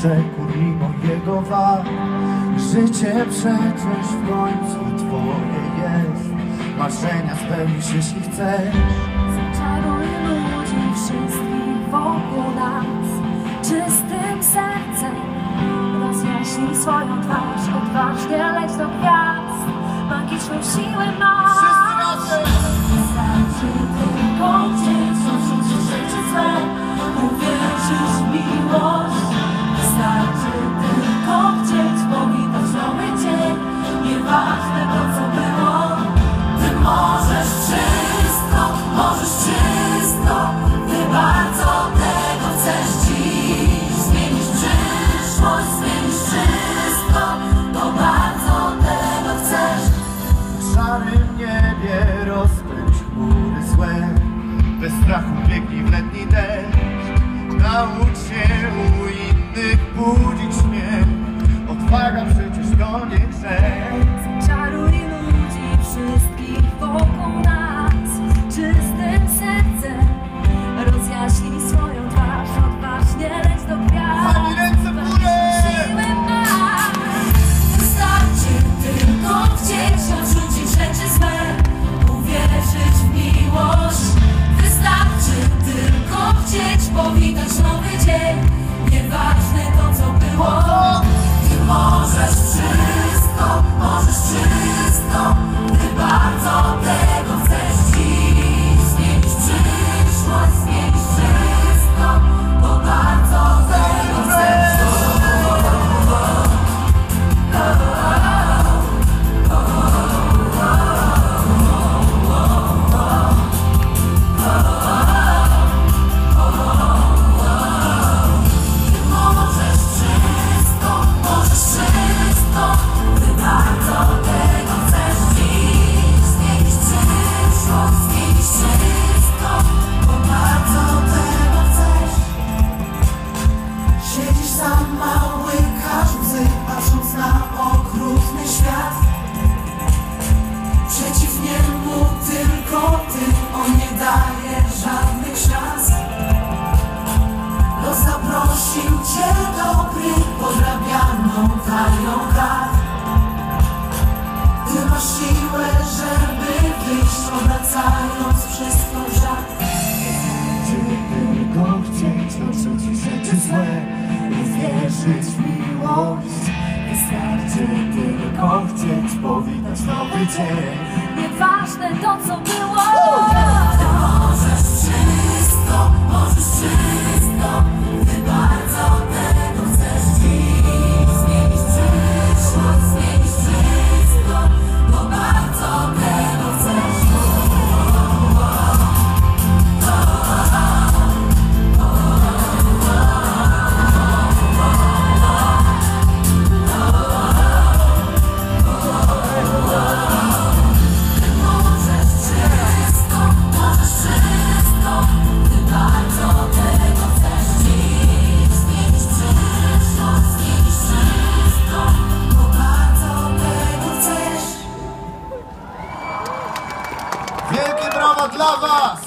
przekór mimo jego wad. Życie przecież w końcu twoje jest. Marzenia spełnisz, jeśli chcesz. Zaczaruj ludzi wszystkich wokół nas czystym sercem. Rozjaśnij swoją twarz, odważnie leć do gwiazd. Magiczną siłę masz. Wszyscy razem! Wystarczy tylko chcieć, odrzucić rzeczy złe, uwierzyć w miłość. Wystarczy tylko chcieć, powitać nowy dzień. Nieważne to, co było, ty możesz wszystko, ty bardzo tego chcesz dziś. Zmienisz przyszłość, zmienisz wszystko, bo bardzo tego chcesz. W szarym niebie rozpędź chmury złe. Bez strachu biegnij w letni deszcz. Naucz się u innych budzić śmiech. Odwaga przecież to nie grzech. Zaczaruj ludzi wszystkich wokół nas czystym sercem. Rozjaśnij swoją twarz, odważnie leć do gwiazd. Pani ręce w górę! Siłę masz. Wystarczy tylko chcieć, odrzucić rzeczy złe, uwierzyć w miłość. Wystarczy tylko chcieć, powitać nowy dzień. Nieważne to, co było, ty możesz wszystko, ty bardzo tego chcesz dziś. Zmienić przyszłość, zmienić wszystko, bo bardzo tego chcesz. Zaprosił cię do gry, podrabianą talią kart. Ty masz siłę, żeby wyjść, obracając wszystko w żart. Wystarczy tylko chcieć, odrzucić rzeczy złe, uwierzyć w miłość. Wystarczy tylko chcieć, powitać nowy dzień. Nieważne to, co było, ty możesz wszystko, ty bardzo tego chcesz dziś. Zmienić przyszłość, zmienić wszystko, bo bardzo tego chcesz. Wielkie brawa dla was!